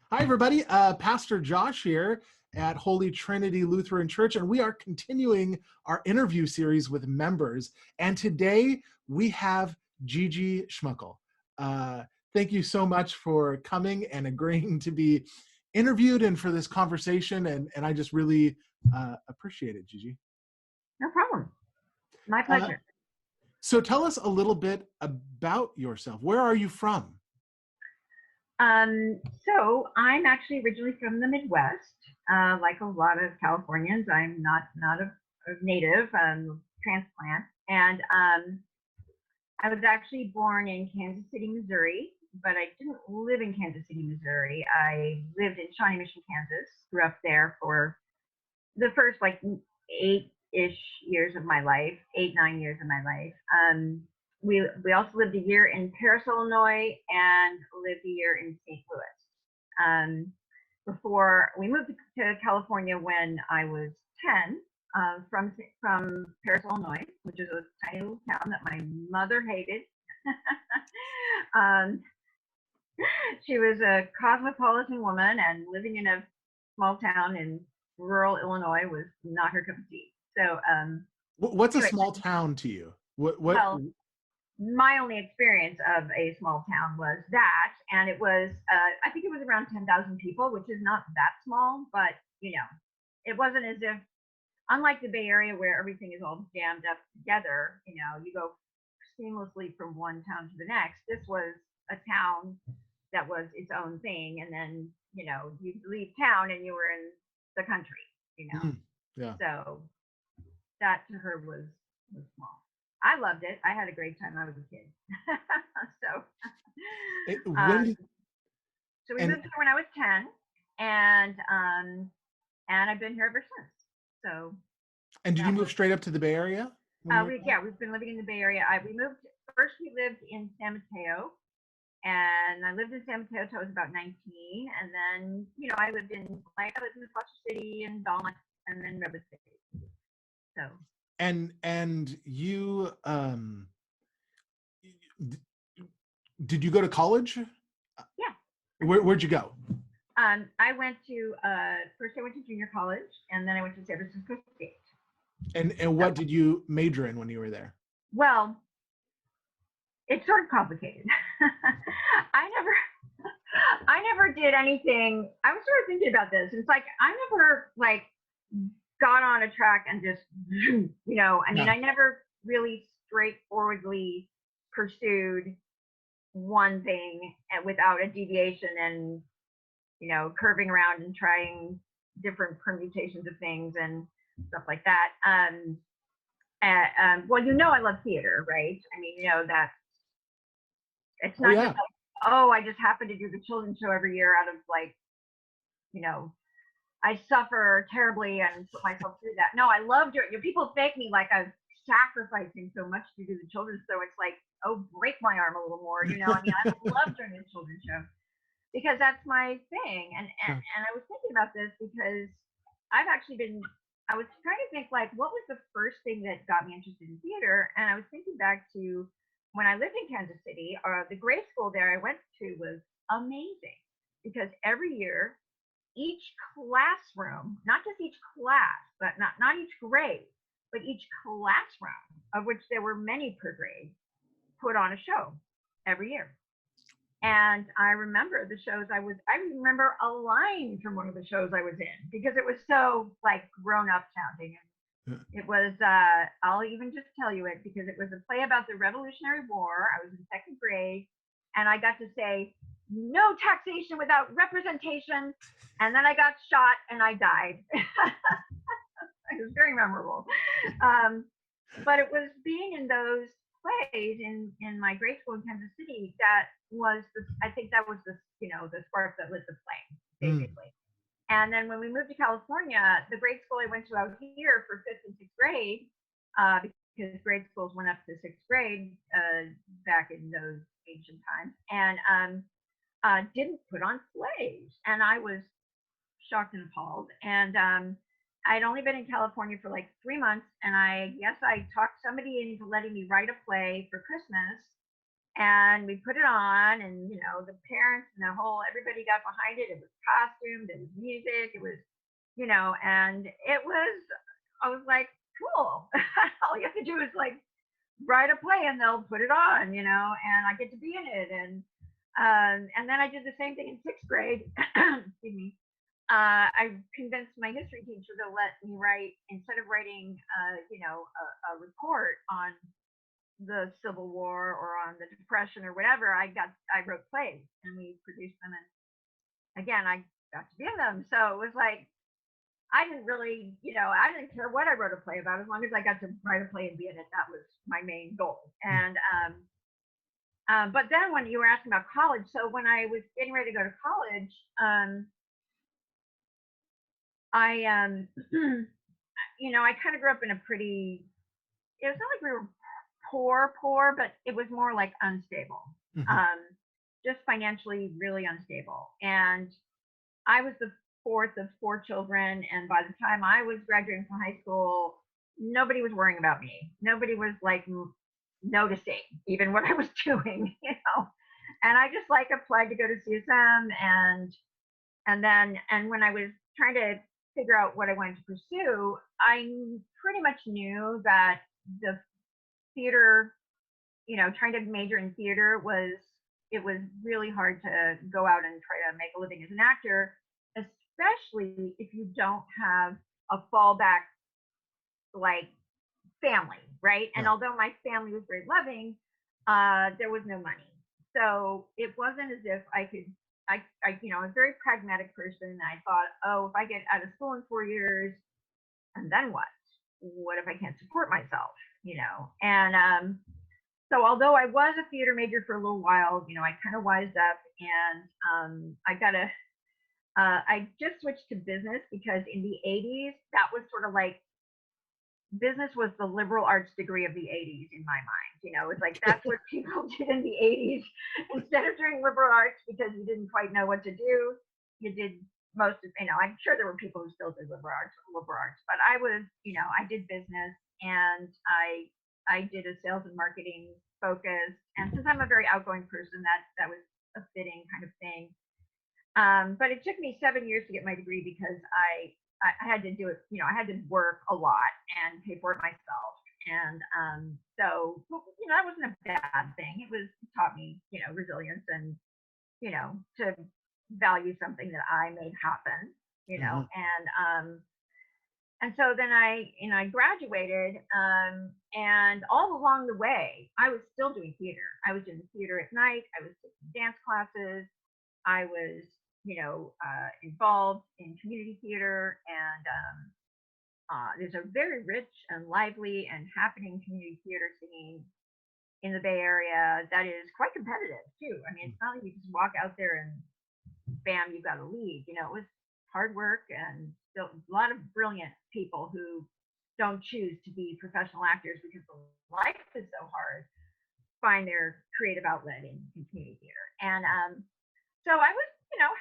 Hi, everybody. Pastor Josh here at Holy Trinity Lutheran Church, and we are continuing our interview series with members. And today we have Gigi Schmuckal. Thank you so much for coming and agreeing to be interviewed and for this conversation. And I just really appreciate it, Gigi. No problem. My pleasure. So tell us a little bit about yourself. Where are you from? So I'm actually originally from the Midwest. Like a lot of Californians, I'm not a native, transplant. And I was actually born in Kansas City, Missouri, but I didn't live in Kansas City, Missouri. I lived in Shawnee Mission, Kansas, grew up there for the first like 8-ish years of my life, 8-9 years of my life. We also lived a year in Paris, Illinois, and lived a year in St. Louis. Before we moved to California when I was 10, from Paris, Illinois, which is a tiny little town that my mother hated. She was a cosmopolitan woman, and living in a small town in rural Illinois was not her cup of tea. So, What's anyway, a small town to you? Well, my only experience of a small town was that, and it was, I think it was around 10,000 people, which is not that small, but it wasn't as if, unlike the Bay Area where everything is all jammed up together, you go seamlessly from one town to the next. This was a town that was its own thing, and then you'd leave town and you were in the country, Yeah. So that to her was small. I loved it. I had a great time. I was a kid. So we moved here when I was 10, and I've been here ever since. So. And did you move straight up to the Bay Area? We've been living in the Bay Area. We lived in San Mateo, and I lived in San Mateo until I was about 19, and then I lived in Foster City and Belmont, and then Redwood City. So. And you did you go to college? Yeah. Where'd you go? I went to first I went to junior college, and then I went to San Francisco State. And what did you major in when you were there? Well, it's sort of complicated. I never did anything. I was sort of thinking about this. It's like I never got on a track and just I never really straightforwardly pursued one thing without a deviation and curving around and trying different permutations of things and stuff like that. Well, I love theater, right? I mean, that it's not just I just happen to do the children's show every year out of I suffer terribly and put myself through that. No, I love doing it. People thank me like I'm sacrificing so much to do the children's show. It's like, oh, break my arm a little more, I mean, I love doing the children's show because that's my thing. And I was thinking about this because I was trying to think what was the first thing that got me interested in theater? And I was thinking back to when I lived in Kansas City, the grade school there I went to was amazing because every year, each classroom, not just each class, but not each grade, but each classroom, of which there were many per grade, put on a show every year. And I remember the shows I remember a line from one of the shows I was in because it was so grown up sounding. And it was, I'll even just tell you it because it was a play about the Revolutionary War. I was in second grade and I got to say, no taxation without representation. And then I got shot and I died. It was very memorable. But it was being in those plays in my grade school in Kansas City that was I think that was the spark that lit the flame, basically. And then when we moved to California, the grade school I went to out here for 5th and 6th grade, because grade schools went up to 6th grade back in those ancient times, and didn't put on plays. And I was shocked and appalled. And I'd only been in California for 3 months, and I guess I talked somebody into letting me write a play for Christmas. And we put it on, and the parents and everybody got behind it. It was costumed, it was music, it was, and I was like, cool. All you have to do is like write a play and they'll put it on, and I get to be in it. And then I did the same thing in sixth grade. Excuse me. I convinced my history teacher to let me write, instead of writing, a report on the Civil War or on the Depression or whatever, I wrote plays and we produced them. And again, I got to be in them. So it was like, I didn't really, I didn't care what I wrote a play about, as long as I got to write a play and be in it. That was my main goal. And but then when you were asking about college, so when I was getting ready to go to college, I I kind of grew up in a pretty, it was not like we were poor, but it was more like unstable. Just financially really unstable. And I was the fourth of four children, and by the time I was graduating from high school, nobody was worrying about me. Nobody was like noticing even what I was doing, And I just like applied to go to CSM, and when I was trying to figure out what I wanted to pursue, I pretty much knew that the theater, trying to major in theater was really hard to go out and try to make a living as an actor, especially if you don't have a fallback like family, right? And although my family was very loving, there was no money. So it wasn't as if I could, I was a very pragmatic person. I thought, oh, if I get out of school in 4 years, and then what? What if I can't support myself? And so although I was a theater major for a little while, I kind of wised up, and I just switched to business because in the 80s, that was sort of like, business was the liberal arts degree of the 80s in my mind. It's like, that's what people did in the 80s. Instead of doing liberal arts because you didn't quite know what to do, you did most of, I'm sure there were people who still did liberal arts, but I was, I did business, and I did a sales and marketing focus. And since I'm a very outgoing person, that was a fitting kind of thing. But it took me 7 years to get my degree because I had to do it, I had to work a lot and pay for it myself. And so, that wasn't a bad thing. It taught me, resilience, and, to value something that I made happen, and so then I graduated, and all along the way, I was still doing theater. I was doing theater at night. I was taking dance classes. I was, involved in community theater, and there's a very rich and lively and happening community theater scene in the Bay Area that is quite competitive too. I mean, it's not like you just walk out there and bam, you've got a lead. It was hard work, and still a lot of brilliant people who don't choose to be professional actors because the life is so hard, find their creative outlet in community theater. And so I was,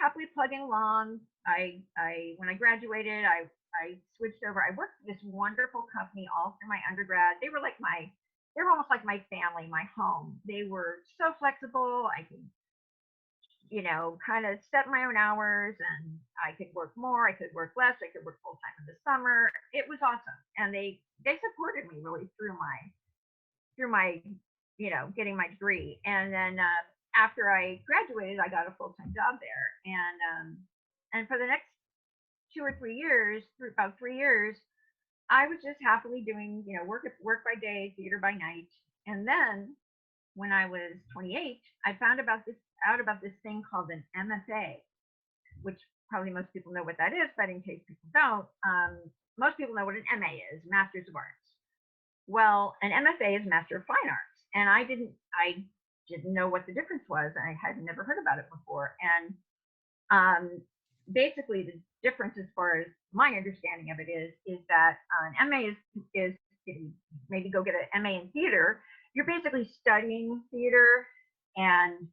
happily plugging along. When I graduated, I switched over. I worked for this wonderful company all through my undergrad. They were almost like my family, my home. They were so flexible. I could, kind of set my own hours, and I could work more, I could work less, I could work full time in the summer. It was awesome. And they supported me really through my, getting my degree. And then after I graduated, I got a full time job there. And for the next 2 or 3 years, about 3 years, I was just happily doing, work by day, theater by night. And then when I was 28, I found out about this thing called an MFA, which probably most people know what that is, but in case people don't, most people know what an MA is, Masters of Arts. Well, an MFA is Master of Fine Arts, and I didn't know what the difference was. I had never heard about it before. And basically the difference, as far as my understanding of it, is that an MA is maybe go get an MA in theater. You're basically studying theater, and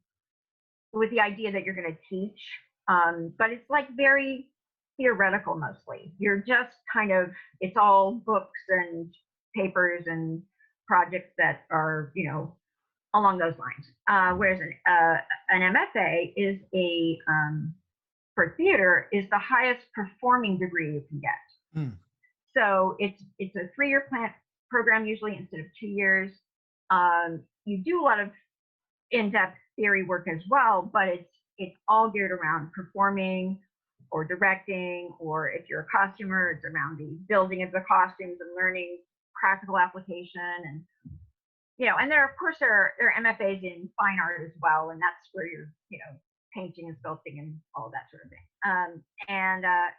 with the idea that you're going to teach, but it's like very theoretical mostly. You're just kind of, it's all books and papers and projects that are, along those lines. Whereas an MFA is for theater is the highest performing degree you can get. Mm. So it's a 3-year program usually instead of 2 years. You do a lot of in-depth theory work as well, but it's all geared around performing or directing, or if you're a costumer, it's around the building of the costumes and learning practical application. And and there, of course, there are MFAs in fine art as well, and that's where you're painting and sculpting and all that sort of thing.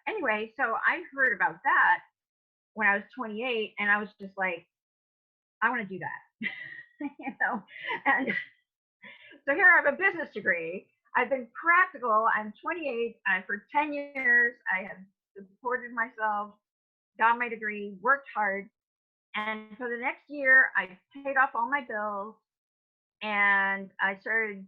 Anyway, so I heard about that when I was 28, and I was just like, I want to do that. And so here I have a business degree. I've been practical. I'm 28. For 10 years, I have supported myself, got my degree, worked hard. And for the next year, I paid off all my bills, and I started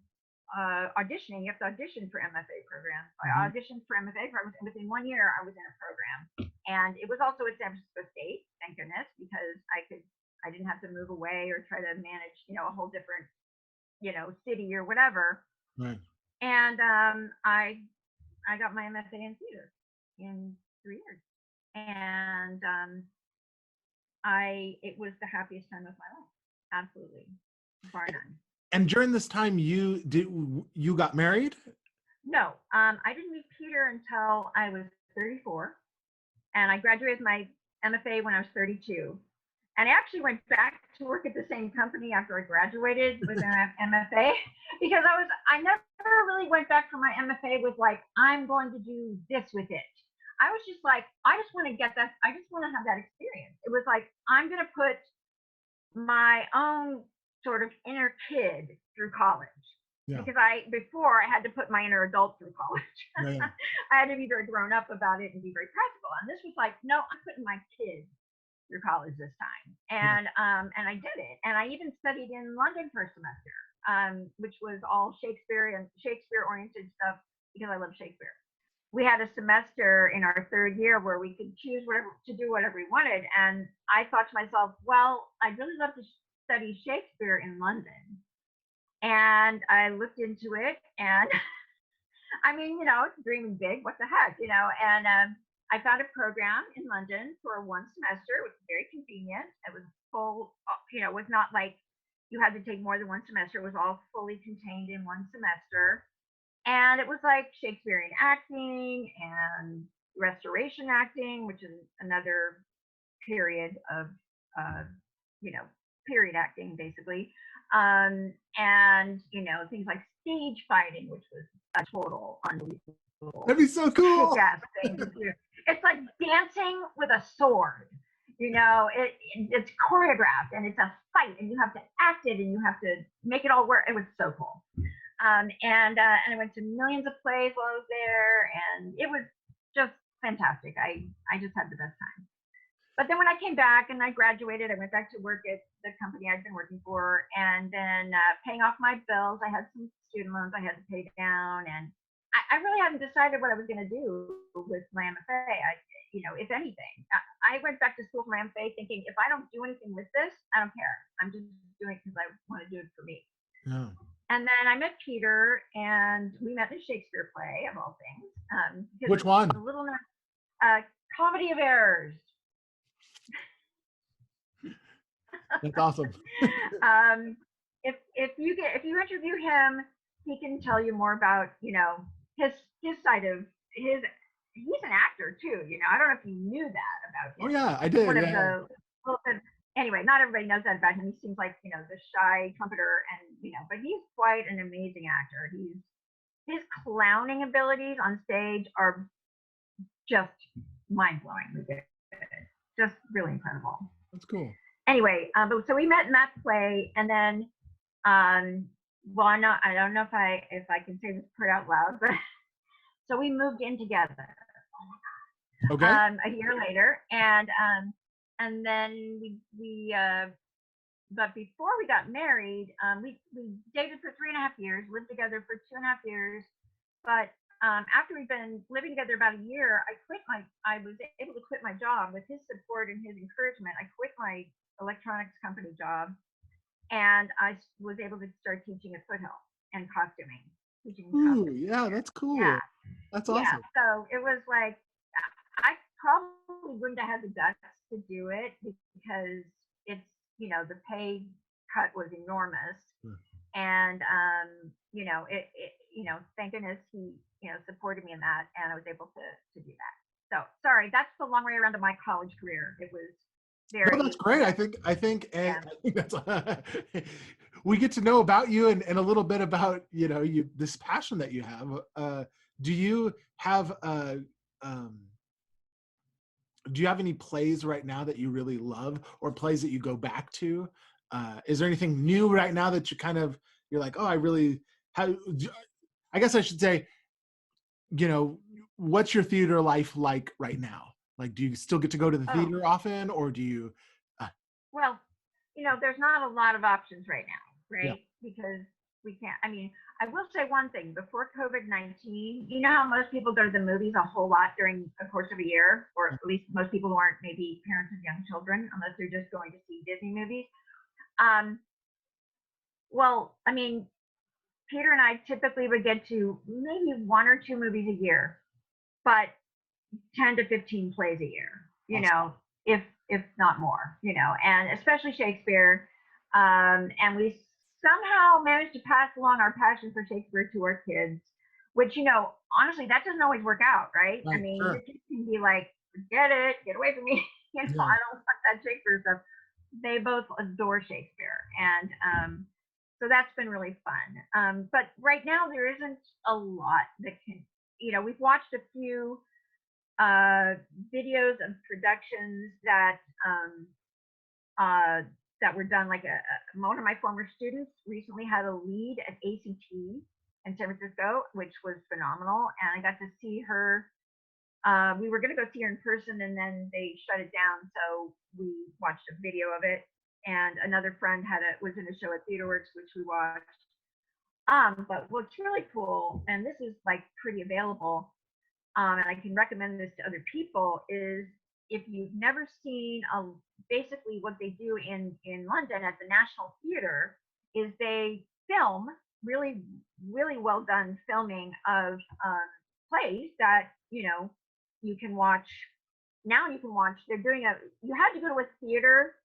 auditioning. You have to audition for MFA programs. I auditioned for MFA programs, and within 1 year, I was in a program. And it was also at San Francisco State, thank goodness, because I didn't have to move away or try to manage, a whole different, city or whatever. Right. And I got my MFA in theater in 3 years, and it was the happiest time of my life, absolutely, bar none. And during this time, you got married? No, I didn't meet Peter until I was 34, and I graduated my MFA when I was 32. And I actually went back to work at the same company after I graduated with an MFA, because I never really went back for my MFA with like, I'm going to do this with it. I was just like, I just want to get that. I just want to have that experience. It was like, I'm going to put my own sort of inner kid through college. Yeah. Because before I had to put my inner adult through college. Yeah. I had to be very grown up about it and be very practical. And this was like, no, I'm putting my kid through college this time. And I did it. And I even studied in London for a semester, which was all Shakespeare and Shakespeare oriented stuff, because I love Shakespeare. We had a semester in our 3rd year where we could choose to do whatever we wanted. And I thought to myself, well, I'd really love to study Shakespeare in London. And I looked into it, and I mean, it's dreaming big, what the heck, and I found a program in London for 1 semester. It was very convenient. It was full, it was not like you had to take more than 1 semester. It was all fully contained in 1 semester. And it was like Shakespearean acting and restoration acting, which is another period of, period acting, basically. And, things like stage fighting, which was a total unbelievable. That'd be so cool. Thing to do. It's like dancing with a sword. It's choreographed, and it's a fight, and you have to act it, and you have to make it all work. It was so cool. And I went to millions of plays while I was there, and it was just fantastic. I just had the best time. But then when I came back and I graduated, I went back to work at the company I'd been working for, and then paying off my bills. I had some student loans I had to pay down, and I really hadn't decided what I was going to do with my MFA. If anything, I went back to school for my MFA thinking, if I don't do anything with this, I don't care. I'm just doing it because I want to do it for me. Yeah. And then I met Peter, and we met in a Shakespeare play, of all things. Which one? A little Comedy of Errors. That's awesome. If you interview him, he can tell you more about his side of his. He's an actor too. I don't know if you knew that about him. Oh yeah, I did. Anyway, not everybody knows that about him. He seems like the shy trumpeter, and but he's quite an amazing actor. His clowning abilities on stage are just mind blowing. Just really incredible. That's cool. Anyway, so we met in that play, and then, well, I don't know if I can say this part out loud, but so we moved in together. Okay. A year later, and then we but before we got married, we dated for 3.5 years, lived together for 2.5 years, but after we'd been living together about a year, I was able to quit my job with his support and his encouragement. I quit my electronics company job, and I was able to start teaching at Foothill and costuming, teaching Ooh, costume yeah, here. that's Yeah, cool. That's yeah. awesome. So it was like I probably wouldn't have had the guts to do it because it's the pay cut was enormous, and thank goodness he supported me in that, and I was able to do that. So sorry, that's the long way around to my college career. It was No, that's very great. I yeah. think that's we get to know about you and a little bit about you this passion that you have. Do you have um, do you have any plays right now that you really love, or plays that you go back to? Is there anything new right now that you're like, oh, I really how? I guess I should say, what's your theater life like right now? Like, do you still get to go to the Oh theater often, or do you? Uh, well, there's not a lot of options right now, yeah. right? Because we can't. I mean, I will say one thing. Before COVID-19, you know how most people go to the movies a whole lot during the course of a year, or at least most people who aren't maybe parents of young children, unless they're just going to see Disney movies. Um, well, I mean, Peter and I typically would get to maybe one or two movies a year, but 10 to 15 plays a year, Awesome. if not more, and especially Shakespeare. And we somehow managed to pass along our passion for Shakespeare to our kids, which, honestly, that doesn't always work out, right? I Right. mean, your Sure. kids can be like, forget it, get away from me. Yeah. I don't want that Shakespeare stuff. They both adore Shakespeare. And so that's been really fun. But right now, there isn't a lot that can, we've watched a few uh, videos of productions um, uh, that were done. Like one of my former students recently had a lead at ACT in San Francisco, which was phenomenal. And I got to see her. We were going to go see her in person, and then they shut it down. So we watched a video of it. And another friend was in a show at TheaterWorks, which we watched. But what's really cool, and this is like pretty available, and I can recommend this to other people, is if you've never seen basically what they do in London at the National Theatre is they film really really well done filming of plays that you can watch now. You can watch. They're doing you had to go to a theater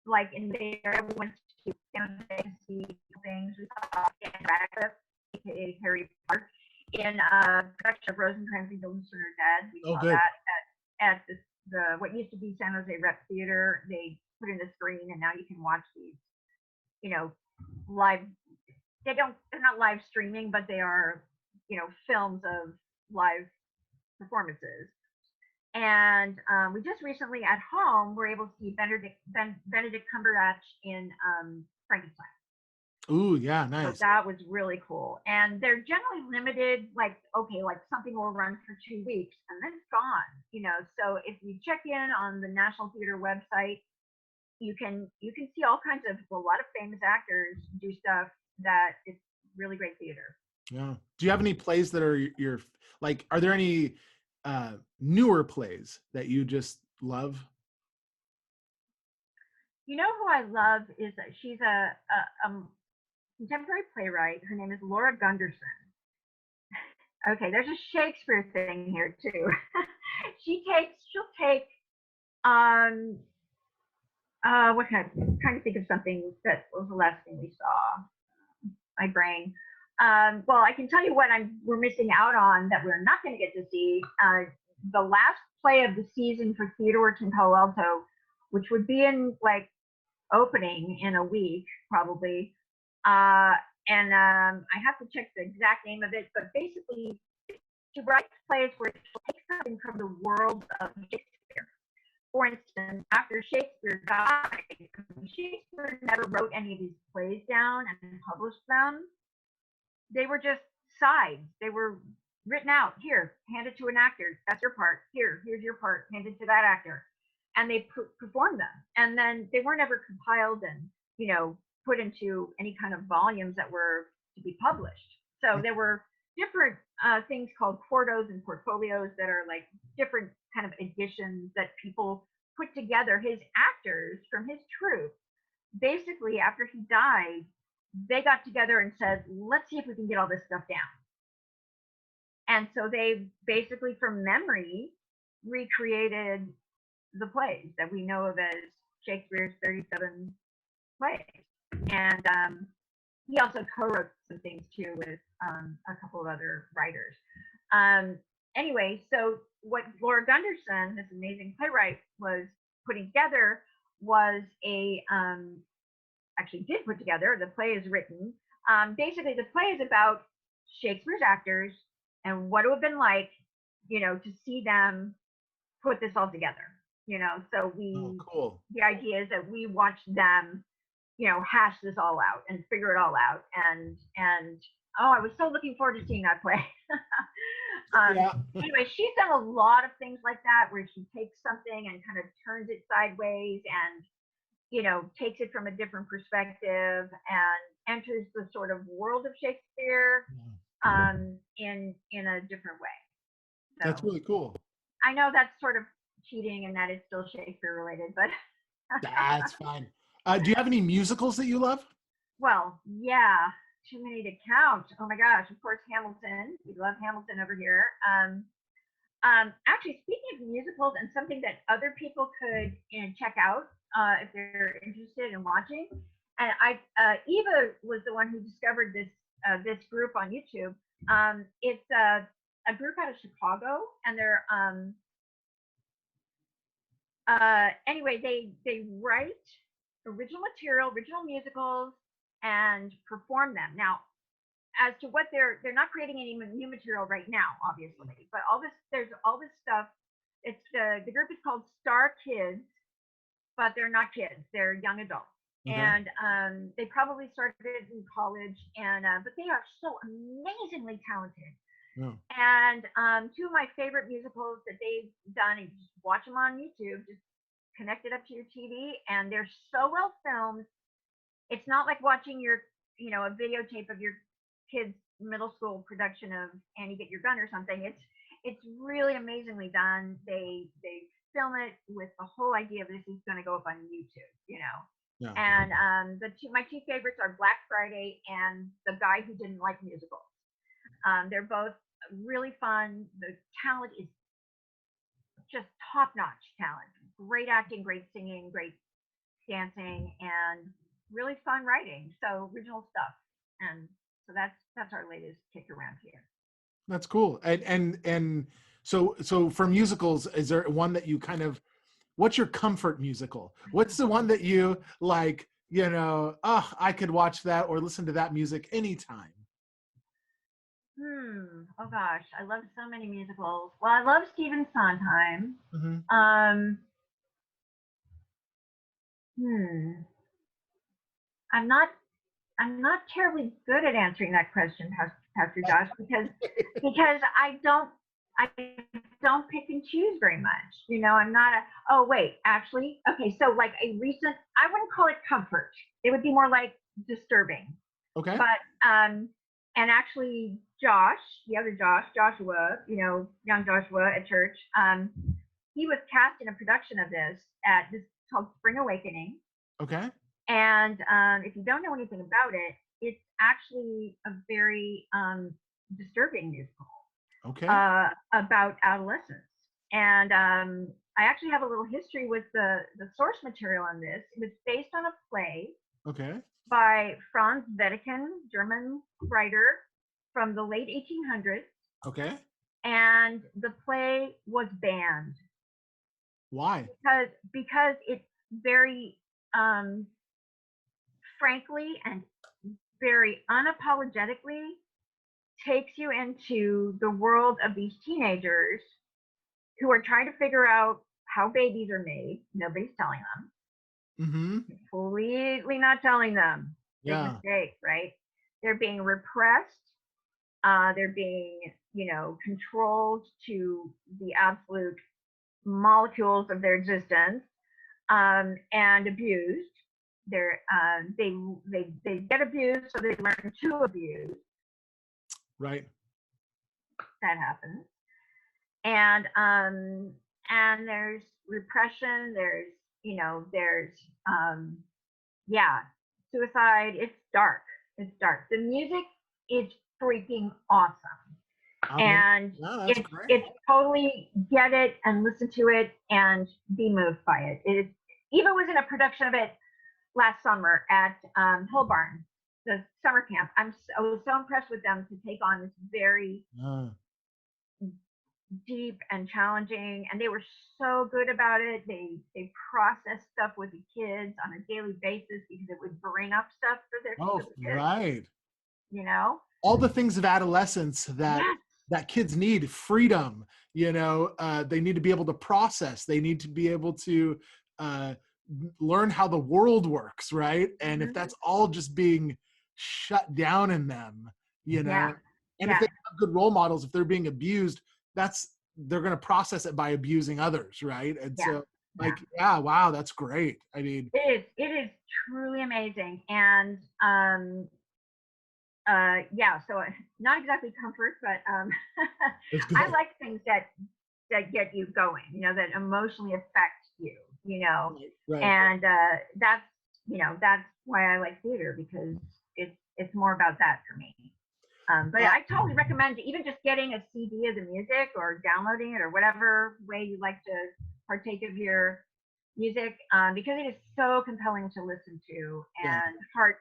like in there. We went to San Jose to see things. We saw Interactive, aka Harry Potter, in a production of Rosencrantz and Guildenstern are Dead. We Oh, saw good. that at the what used to be San Jose Rep Theater. They put in a screen, and now you can watch these, live. They're not live streaming, but they are, films of live performances. And we just recently at home were able to see Benedict Cumberbatch in Frankenstein. Ooh, yeah, So nice. that was really cool. And they're generally limited, like, okay, like something will run for 2 weeks and then it's gone. So if you check in on the National Theater website, you can see all kinds of a lot of famous actors do stuff that it's really great theater. Yeah. Do you have any plays that are your like? Are there any newer plays that you just love? You know who I love is she's a contemporary playwright. Her name is Laura Gunderson. Okay, there's a Shakespeare thing here too. She'll take um what kind of, I'm trying to think of something that was the last thing we saw. My brain. Well, I can tell you what we're missing out on that we're not going to get to see. The last play of the season for TheaterWorks in Palo Alto, which would be in like opening in a week probably. And I have to check the exact name of it, but basically she writes plays where she'll take something from the world of Shakespeare. For instance, after Shakespeare died, Shakespeare never wrote any of these plays down and published them. They were just sides. They were written out. Here, hand it to an actor. That's your part. Here's your part. Hand it to that actor. And they performed them. And then they weren't ever compiled and, put into any kind of volumes that were to be published. So there were different things called quartos and portfolios that are like different kind of editions that people put together, his actors from his troupe, basically, after he died, they got together and said, let's see if we can get all this stuff down. And so they basically, from memory, recreated the plays that we know of as Shakespeare's 37 plays. And he also co-wrote some things too with a couple of other writers. Anyway, so what Laura Gunderson, this amazing playwright, was putting together was actually did put together. The play is written. Basically, the play is about Shakespeare's actors and what it would have been like, to see them put this all together. So cool. The idea is that we watch them, hash this all out and figure it all out. And I was so looking forward to seeing that play. Anyway, she's done a lot of things like that where she takes something and kind of turns it sideways and takes it from a different perspective and enters the sort of world of Shakespeare in a different way. So, that's really cool. I know that's sort of cheating and that it's still Shakespeare related, but that's fine. Do you have any musicals that you love? Well, yeah, too many to count. Oh my gosh, of course, Hamilton. We love Hamilton over here. Actually, speaking of musicals and something that other people could check out if they're interested in watching, and Eva was the one who discovered this group on YouTube. It's a group out of Chicago, and they're anyway, they write original material, original musicals, and perform them. Now, as to what they're not creating any new material right now, obviously, but there's all this stuff. It's the group is called Star Kids, but they're not kids; they're young adults, and they probably started in college, and but they are so amazingly talented. Yeah. And two of my favorite musicals that they've done, and just watch them on YouTube, just connect it up to your TV, and they're so well filmed. It's not like watching a videotape of your kid's middle school production of Annie Get Your Gun or something. It's really amazingly done. They film it with the whole idea of this is going to go up on YouTube, Yeah. And my two favorites are Black Friday and The Guy Who Didn't Like Musicals. They're both really fun. The talent is just top-notch talent. Great acting, great singing, great dancing, and really fun writing. So original stuff. And so that's our latest kick around here. That's cool. And so for musicals, is there one that you what's your comfort musical? What's the one that you like, I could watch that or listen to that music anytime? Oh gosh, I love so many musicals. Well, I love Stephen Sondheim. I'm not terribly good at answering that question, Pastor Josh, because I don't pick and choose very much. I'm not actually, okay, so like I wouldn't call it comfort. It would be more like disturbing. Okay. But and actually Josh, the other Joshua, young Joshua at church, he was cast in a production of this called Spring Awakening. Okay. And if you don't know anything about it, it's actually a very disturbing musical. Okay. About adolescence. And I actually have a little history with the source material on this. It was based on a play. Okay. By Franz Wedekind, German writer from the late 1800s. Okay. And the play was banned. Why? Because it's very frankly and very unapologetically takes you into the world of these teenagers who are trying to figure out how babies are made. Nobody's telling them. Completely not telling them. Yeah. Big mistake, right? They're being repressed. They're being, controlled to the absolute molecules of their existence, and abused. They get abused, so they learn to abuse. Right. That happens. And there's repression. There's yeah, suicide. It's dark. It's dark. The music is freaking awesome, I mean, and yeah, that's it's great. totally get it and listen to it and be moved by it. It Eva was in a production of it last summer at Hill Barn, the summer camp. I was so impressed with them to take on this very Uh, deep and challenging, and they were so good about it. They processed stuff with the kids on a daily basis because it would bring up stuff for oh, the kids, right. you know. All the things of adolescence Yes, that kids need: freedom, they need to be able to process, they need to be able to uh, learn how the world works, right? And if mm-hmm. that's all just being shut down in them, Yeah, and if yeah, they have good role models, if they're being abused, they're going to process it by abusing others, right? And yeah, so, yeah. like, yeah, wow, that's great. I mean, It is truly amazing, and yeah. So not exactly comfort, but it's I good. like things that get you going, that emotionally affect you, Right, right. and that's why I like theater, because it's more about that for me. But Uh, I totally recommend even just getting a CD of the music or downloading it or whatever way you like to partake of your music, because it is so compelling to listen to yeah. and heart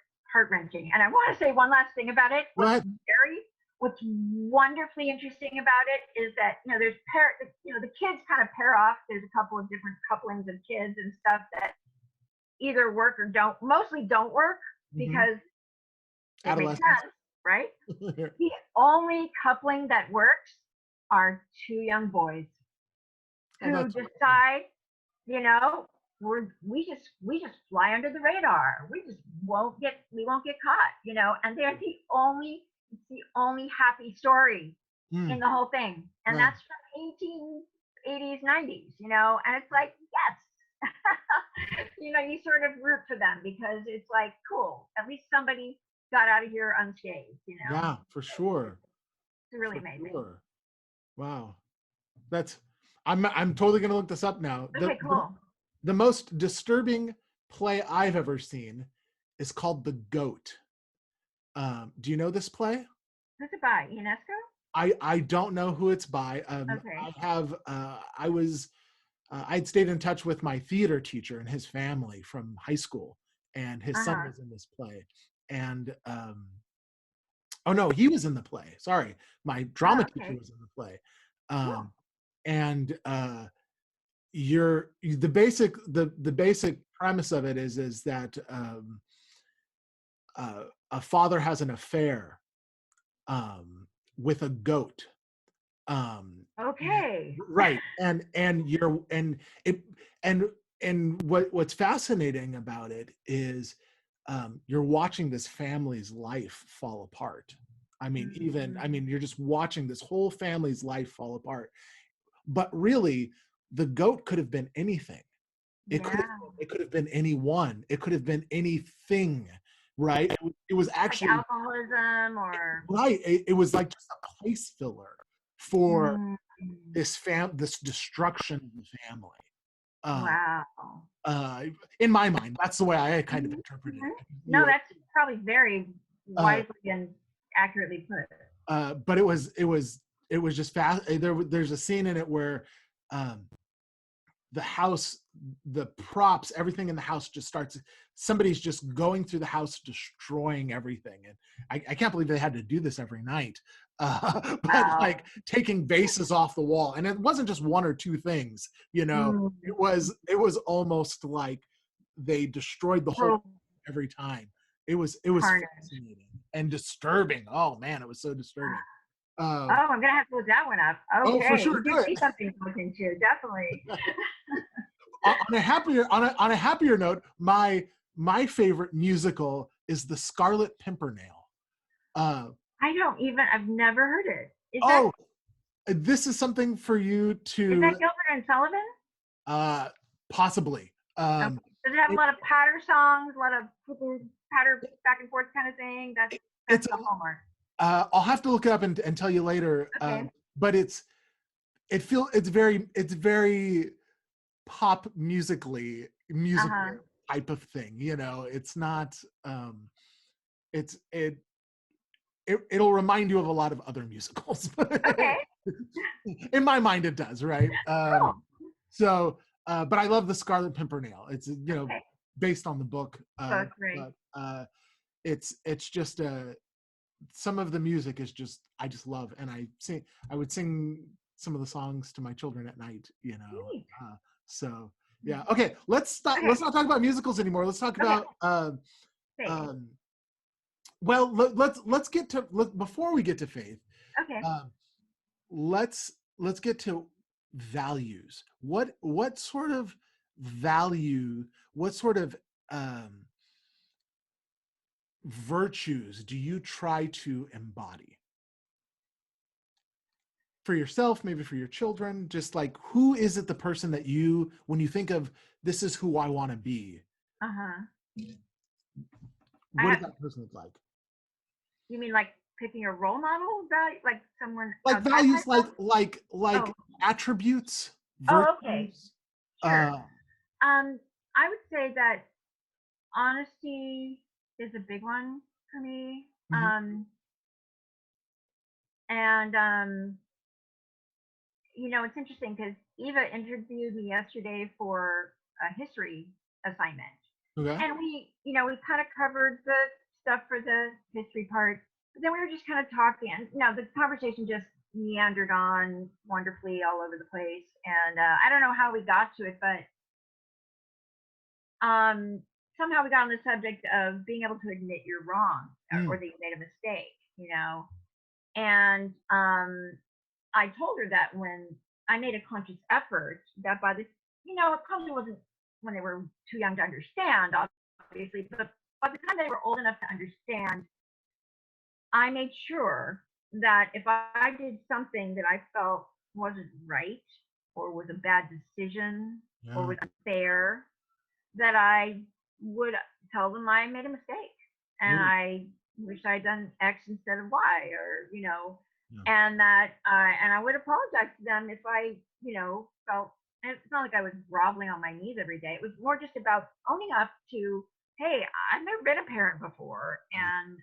wrenching. And I want to say one last thing about it. What? What's wonderfully interesting about it is that the kids kind of pair off. There's a couple of different couplings of kids and stuff that either work or mostly don't work, Mm-hmm. because it makes Adolescence. sense, right? The only coupling that works are two young boys Oh, who that's wonderful. decide, you know, we just fly under the radar. We won't get caught, and they're the only happy story Mm, in the whole thing. And right. that's from 1880s, 90s, and it's like, yes. You sort of root for them, because it's like, cool, at least somebody got out of here unscathed. Yeah, for sure. It's really For amazing. sure. Wow. That's I'm totally gonna look this up now. Okay, cool. The most disturbing play I've ever seen is called The Goat. Do you know this play? Who's it by? UNESCO? I don't know who it's by. Okay. I'd stayed in touch with my theater teacher and his family from high school, and his son Uh-huh. was in this play. And oh no, he was in the play. Sorry, my drama Oh, teacher okay. was in the play. Cool. And you're the basic premise of it is that a father has an affair with a goat. um Okay. right, and you're and it and what's fascinating about it is you're watching this family's life fall apart. I mean, you're just watching this whole family's life fall apart. But really, the goat could have been anything. Yeah. It could have been anyone. It could have been anything, right? It was Like actually alcoholism or right. It was like just a place filler for mm, this destruction of the family. Uh, wow. uh, in my mind, that's the way I kind of Mhm, interpreted mhm. it. No, that's probably very Uh, wisely and accurately put. but it was just fast. There's a scene in it where um, the house, the props, everything in the house just starts, somebody's just going through the house destroying everything. And I can't believe they had to do this every night. But Wow. like taking vases off the wall, and it wasn't just one or two things, Mm. it was almost like they destroyed the whole Oh, every time. It was carnage. fascinating and disturbing. Oh man, it was so disturbing. Oh, um I'm gonna have to look that one up. oh, for Okay, sure, you do give it. me something to look into, definitely. On a happier note, my favorite musical is the Scarlet Pimpernel. Uh, I've never heard it. oh, this is something for you Is to that Gilbert and Sullivan? uh, possibly. Okay. Does it have a It, lot of patter songs, a lot of patter back and forth kind of thing? That's it's the hallmark. I'll have to look it up and tell you later. Okay. But it's very pop musically Uh-huh. musical. type of thing, it's not, it'll remind you of a lot of other musicals. Okay. In my mind it does, right? Cool. So but I love the Scarlet Pimpernel. It's Okay. based on the book, That's great. but it's just some of the music is just, I just love, and I would sing some of the songs to my children at night, Neat. so yeah. Okay, let's Okay. not talk about musicals anymore. Let's talk Okay. about Faith. well, let's get to, before we get to Faith, Okay. let's get to values. What sort of value, what sort of virtues do you try to embody for yourself, maybe for your children? Just like, who is it, the person that you, when you think of, this is who I want to be, what does that person look like? You mean like picking a role model, value, like someone Like outside values, myself? like Oh. attributes, Oh, okay. virtues. Sure. I would say that honesty is a big one for me. And it's interesting because Eva interviewed me yesterday for a history assignment. Okay. And we kind of covered the stuff for the history part, but then we were just kind of talking, and the conversation just meandered on wonderfully all over the place. And I don't know how we got to it, but somehow we got on the subject of being able to admit you're wrong, or that you made a mistake, and I told her that when I made a conscious effort, that by this, it probably wasn't when they were too young to understand, obviously, but by the time they were old enough to understand, I made sure that if I did something that I felt wasn't right, or was a bad decision, or was unfair, that I would tell them I made a mistake, and I wish I'd done X instead of Y, or and that and I would apologize to them if I felt. And it's not like I was groveling on my knees every day. It was more just about owning up to, hey, I've never been a parent before, and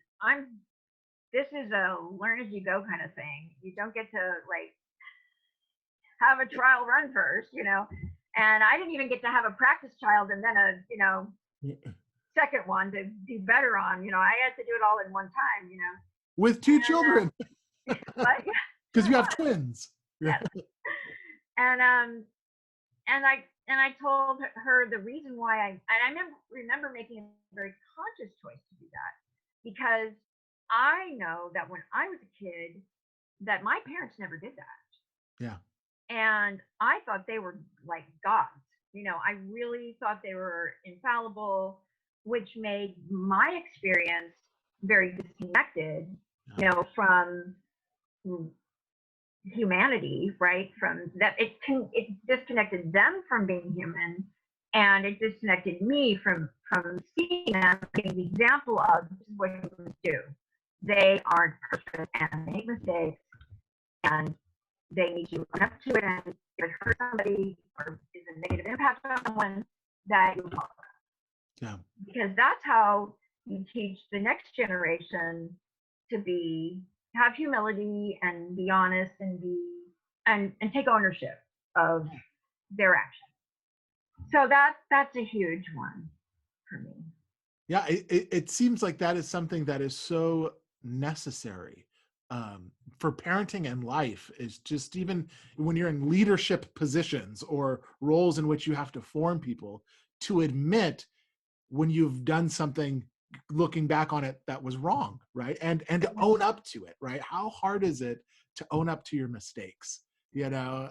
this is a learn as you go kind of thing. You don't get to like have a trial run first, and I didn't even get to have a practice child and then a second one to do better on. I had to do it all in one time, with two children, because you have twins. Yes. And I told her the reason why I remember making a very conscious choice to do that, because I know that when I was a kid, that my parents never did that. Yeah. And I thought they were like gods. I really thought they were infallible, which made my experience very disconnected, from humanity, right? From that, it disconnected them from being human, and it disconnected me from seeing them, being the example of this is what humans do. They aren't perfect and make mistakes, and they need to own up to it, and if it hurts somebody or is a negative impact on someone, that you apologize. Yeah. Because that's how you teach the next generation to have humility and be honest and take ownership of their actions. So that's a huge one for me. Yeah, it seems like that is something that is so necessary for parenting and life. Is just, even when you're in leadership positions or roles in which you have to form people, to admit when you've done something, looking back on it, that was wrong, right? And to own up to it, right? How hard is it to own up to your mistakes? I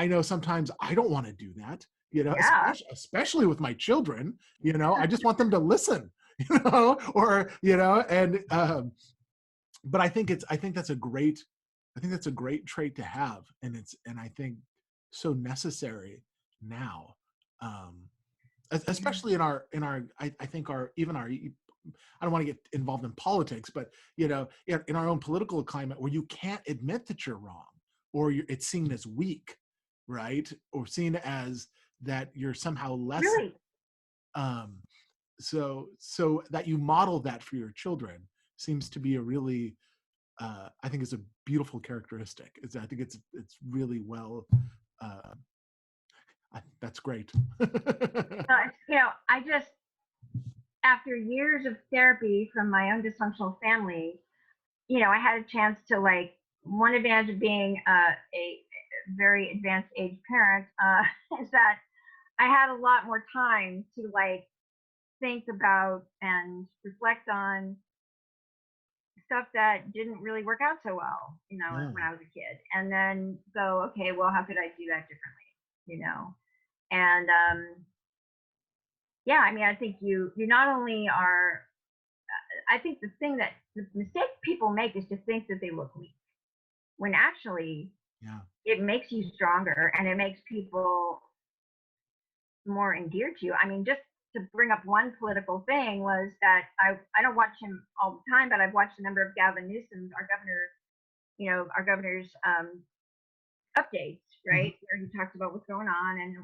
know sometimes I don't want to do that, especially with my children. I just want them to listen, or and but I think that's a great trait to have, and I think so necessary now, especially in our I think our even our, I don't want to get involved in politics, but in our own political climate, where you can't admit that you're wrong, or it's seen as weak, right? Or seen as that you're somehow less, Really? um, so that you model that for your children seems to be a really, I think it's a beautiful characteristic. I think it's really well, uh, that's great. I just, after years of therapy from my own dysfunctional family, I had a chance to, like, one advantage of being a very advanced age parent is that I had a lot more time to, like, think about and reflect on stuff that didn't really work out so well, Yeah. when I was a kid, and then go, okay, well, how could I do that differently, and yeah, I mean, I think you not only are, I think the mistake people make is to think that they look weak, when actually Yeah. it makes you stronger and it makes people more endeared to you. I mean, just to bring up one political thing was that I don't watch him all the time, but I've watched a number of Gavin Newsom, our governor's updates, Mhm. right, where he talks about what's going on, and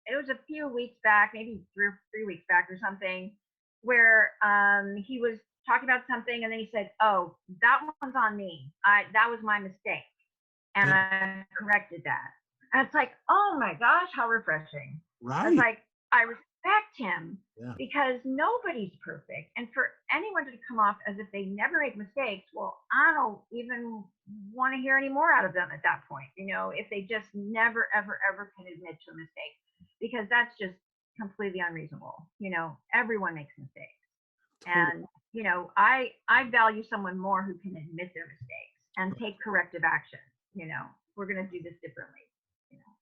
it was a few weeks back, maybe 3 weeks back or something, where he was talking about something, and then he said, "Oh, that one's on me. That was my mistake, and Yeah. I corrected that." And it's like, oh my gosh, how refreshing. It's Right. like, I respect him Yeah. because nobody's perfect. And for anyone to come off as if they never make mistakes, well, I don't even want to hear any more out of them at that point, if they just never, ever, ever can admit to a mistake, because that's just completely unreasonable. Everyone makes mistakes. Totally. And, I value someone more who can admit their mistakes and take corrective action. We're going to do this differently. You know.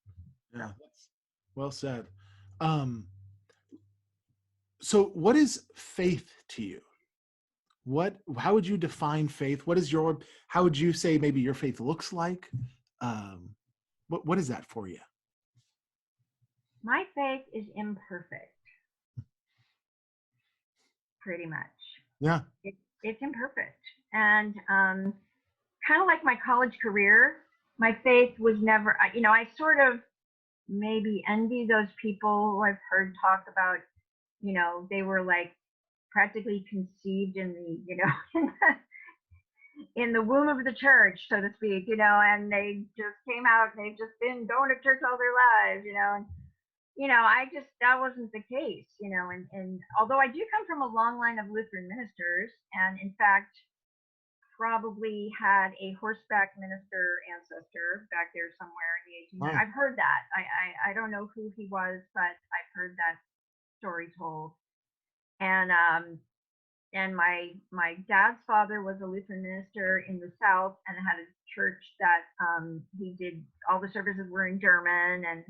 Yeah. That's well said. Um, so what is faith to you? How would you define faith? How would you say maybe your faith looks like? Um, what is that for you? My faith is imperfect, pretty much. Yeah. It's imperfect. And kind of like my college career, my faith was never, I sort of maybe envy those people who I've heard talk about, they were like practically conceived in the, in the womb of the church, so to speak, and they just came out and they've just been going to church all their lives, and I just, that wasn't the case, and although I do come from a long line of Lutheran ministers, and in fact probably had a horseback minister ancestor back there somewhere in the 1800s. Wow. I've heard that. I don't know who he was, but I've heard that story told. And my dad's father was a Lutheran minister in the South and had a church that he did, all the services were in German, and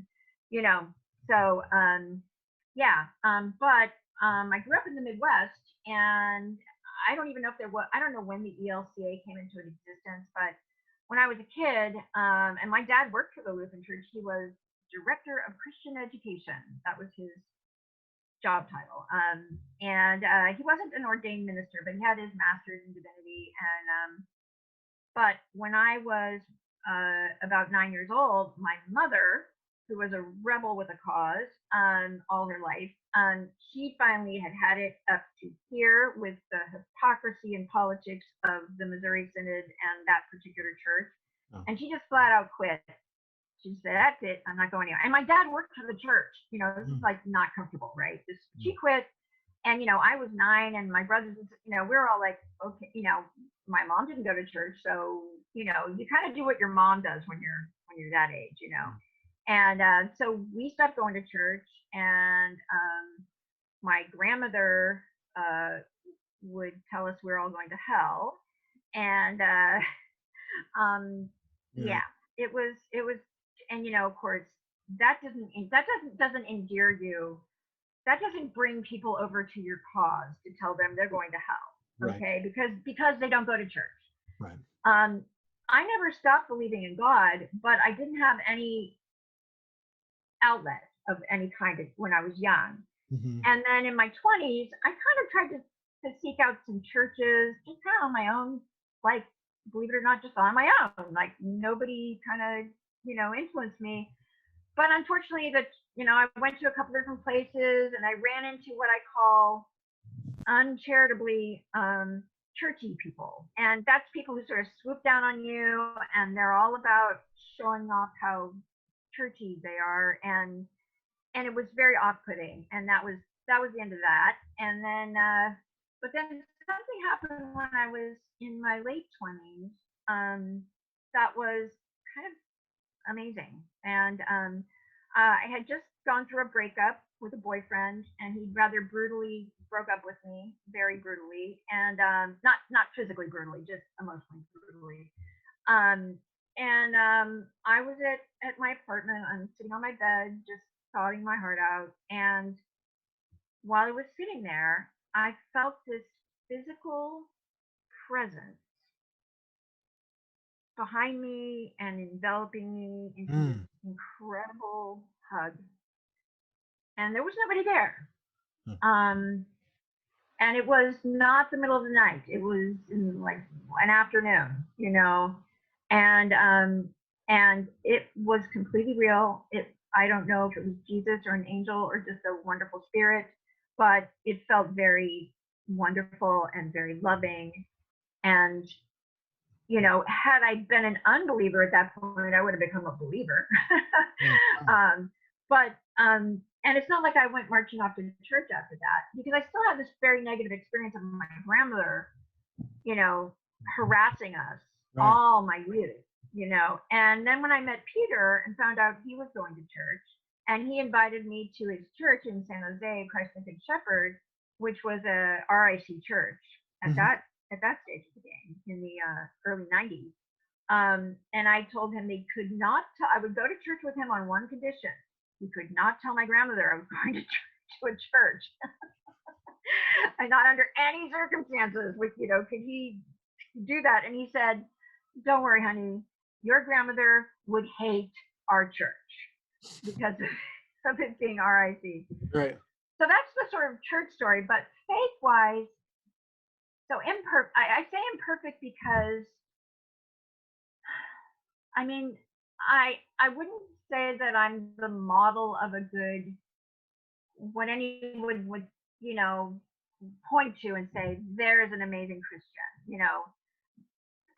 so yeah. But I grew up in the Midwest, and I don't even know if there was, I don't know when the ELCA came into existence, but when I was a kid, and my dad worked for the Lutheran Church, he was director of Christian education. That was his job title. And he wasn't an ordained minister, but he had his master's in divinity. And but when I was about 9 years old, my mother, who was a rebel with a cause all her life, she finally had it up to here with the hypocrisy and politics of the Missouri Synod and that particular church. Oh. And she just flat out quit. She said, "That's it. I'm not going anywhere." And my dad worked for the church. This is like not comfortable, right? She quit. And, I was 9, and my brothers, we were all like, okay, my mom didn't go to church. So, you kind of do what your mom does when you're that age, And so we stopped going to church, and my grandmother would tell us we're all going to hell. And yeah, it was, and of course, that doesn't endear you. That doesn't bring people over to your cause to tell them they're going to hell, okay? Right. Because they don't go to church. Right. I never stopped believing in God, but I didn't have any outlet of any kind when I was young. Mm-hmm. And then in my 20s, I kind of tried to seek out some churches, just kind of on my own, like, believe it or not, just on my own. Like, nobody kind of, influenced me. but unfortunately, I went to a couple different places, and I ran into what I call uncharitably churchy people, and that's people who sort of swoop down on you, and they're all about showing off how churchy they are, and it was very off-putting, and that was the end of that. And then, but then something happened when I was in my late 20s. That was kind of amazing, and I had just gone through a breakup with a boyfriend, and he rather brutally broke up with me, very brutally, and not physically brutally, just emotionally brutally. I was at my apartment. I'm sitting on my bed, just sobbing my heart out. And while I was sitting there, I felt this physical presence behind me and enveloping me into this Mm. incredible hug. And there was nobody there. Mm. And it was not the middle of the night. It was in like an afternoon, and it was completely real. I don't know if it was Jesus or an angel or just a wonderful spirit, but it felt very wonderful and very loving. And had I been an unbeliever at that point, I would have become a believer. Mm. And it's not like I went marching off to church after that, because I still have this very negative experience of my grandmother, harassing us Right. all my youth, And then when I met Peter and found out he was going to church, and he invited me to his church in San Jose, Christ the Good Shepherd, which was a RIC church at Mhm. that stage of the game in the early 90s. And I told him they could not I would go to church with him on one condition. He could not tell my grandmother I was going to a church. And not under any circumstances could he do that. And he said, "Don't worry, honey, your grandmother would hate our church because of it being RIC." Right. So that's the sort of church story. But faith-wise, so imperfect. I say imperfect because, I mean, I wouldn't say that I'm the model of a good, what anyone would point to and say there's an amazing Christian.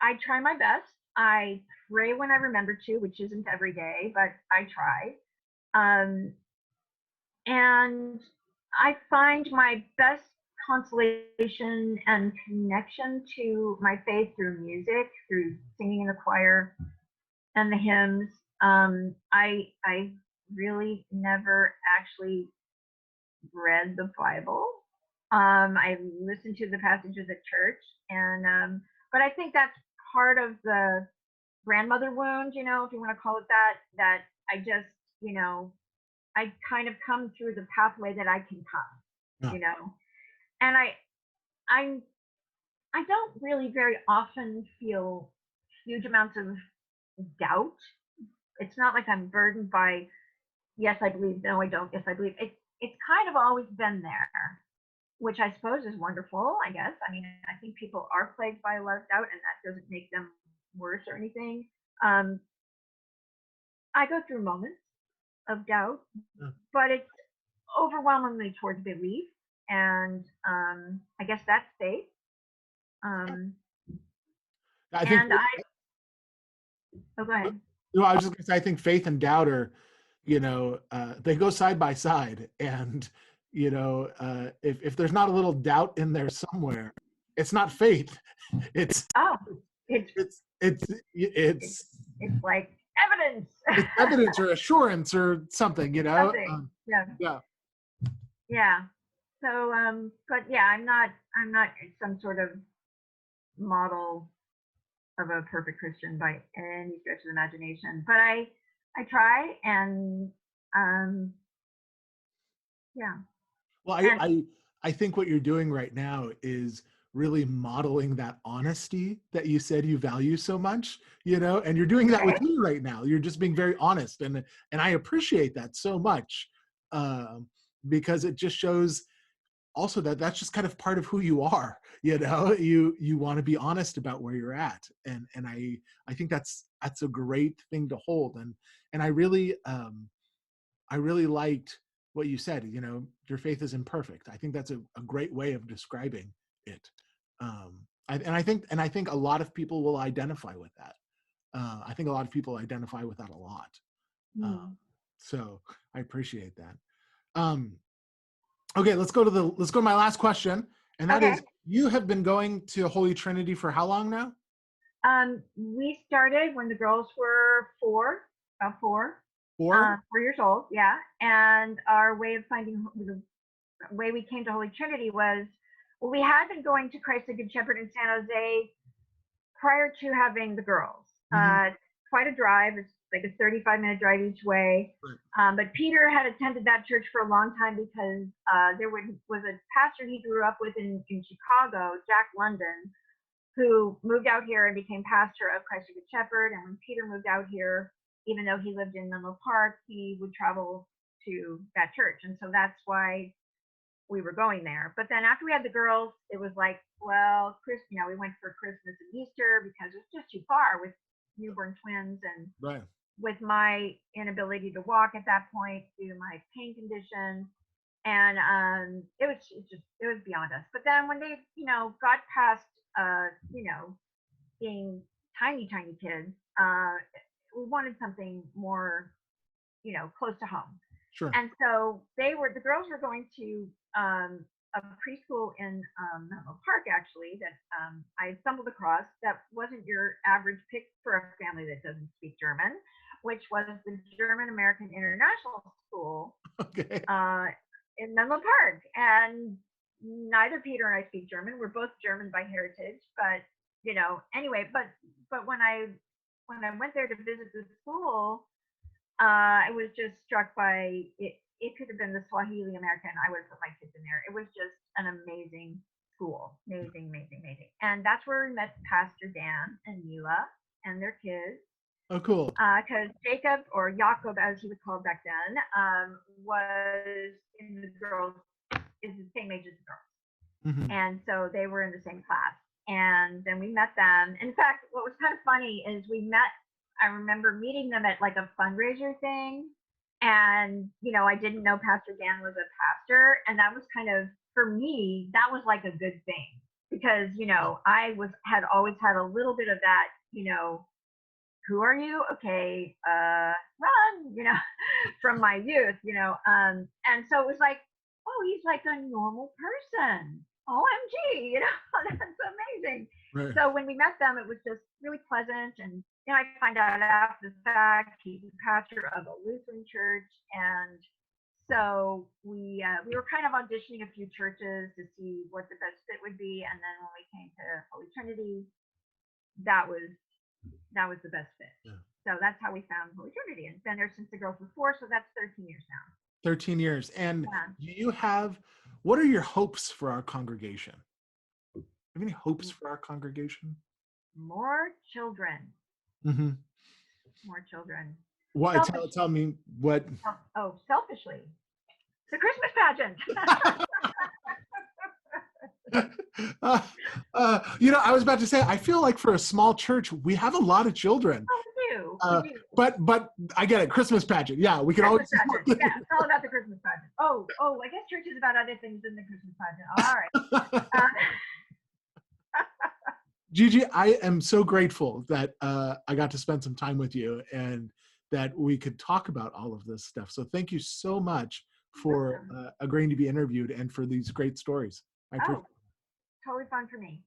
I try my best. I pray when I remember to, which isn't every day, but I try. Um, and I find my best consolation and connection to my faith through music, through singing in the choir and the hymns. I really never actually read the Bible. I listened to the passages at church, and but I think that's part of the grandmother wound, if you want to call it that. That I just, I kind of come through the pathway that I can come, Yeah. and I'm I don't really very often feel huge amounts of doubt. It's not like I'm burdened by, yes, I believe, no, I don't, yes, I believe. It's kind of always been there, which I suppose is wonderful, I guess. I mean, I think people are plagued by a lot of doubt, and that doesn't make them worse or anything. Um, I go through moments of doubt, Yeah. but it's overwhelmingly towards belief, and I guess that's faith. Um, I think, and oh, go ahead. I was just gonna say, I think faith and doubt are, they go side by side, and if there's not a little doubt in there somewhere, it's not faith. It's Oh, it's it's it's it's it's it's like evidence. it's evidence or assurance or something. Something. Yeah. Yeah. Yeah. So, but yeah, I'm not some sort of model of a perfect Christian by any stretch of the imagination. But I try, and um, yeah, Well, and I think what you're doing right now is really modeling that honesty that you said you value so much, and you're doing that okay. with me right now. You're just being very honest, and I appreciate that so much, um, because it just shows also that that's just kind of part of who you are. You want to be honest about where you're at, and I think that's a great thing to hold, and I really I really liked what you said, your faith is imperfect. I think that's a great way of describing it. I think a lot of people will identify with that. I think a lot of people identify with that a lot. So I appreciate that. Okay, let's go to my last question. And that is, you have been going to Holy Trinity for how long now? We started when the girls were about 4 years old. Yeah. And our way of the way we came to Holy Trinity was, well, we had been going to Christ the Good Shepherd in San Jose prior to having the girls. Quite a drive. It's like a 35-minute drive each way. Right. But Peter had attended that church for a long time because there was a pastor he grew up with in Chicago, Jack London, who moved out here and became pastor of Christ the Good Shepherd. And when Peter moved out here, even though he lived in Menlo Park, he would travel to that church. And so that's why we were going there. But then after we had the girls, it was like, well, we went for Christmas and Easter because it was just too far with newborn twins, and right. With my inability to walk at that point due to my pain condition, and it was beyond us. But then when they got past being tiny kids, we wanted something more close to home. Sure. And so the girls were going to a preschool in Menlo Park, actually, that I stumbled across that wasn't your average pick for a family that doesn't speak German, which was the German American International School. Okay. In Menlo Park. And neither Peter and I speak German. We're both German by heritage, but anyway, but when I went there to visit the school, I was just struck by it. It could have been the Swahili American. I would have put my kids in there. It was just an amazing school. Amazing. And that's where we met Pastor Dan and Mila and their kids. Oh, cool. Because Jacob, or Jacob as he was called back then, was in the girls, is the same age as the girls. Mm-hmm. And so they were in the same class. And then we met them. In fact, what was kind of funny is I remember meeting them at like a fundraiser thing. And, I didn't know Pastor Dan was a pastor. And that was kind of, for me, that was like a good thing. Because, I had always had a little bit of that, who are you? Okay, run, from my youth, and so it was like, oh, he's like a normal person. OMG, that's amazing. Right. So when we met them, it was just really pleasant. And, I find out after the fact, he's a pastor of a Lutheran church. And so we were kind of auditioning a few churches to see what the best fit would be. And then when we came to Holy Trinity, that was the best fit. Yeah. So that's how we found Holy Trinity, and been there since the girls were 4, so that's 13 years now. 13 years. And what are your hopes for our congregation? Do you have any hopes for our congregation? More children. Mm-hmm. More children. What? Tell me what. Oh, selfishly. The Christmas pageant. I was about to say, I feel like for a small church, we have a lot of children. Oh, we do. But I get it. Christmas pageant. Yeah, we can always. Yeah, it's all about the Christmas pageant. Oh, I guess church is about other things than the Christmas pageant. All right. Gigi, I am so grateful that I got to spend some time with you and that we could talk about all of this stuff. So thank you so much for agreeing to be interviewed and for these great stories. I appreciate it. Totally fun for me.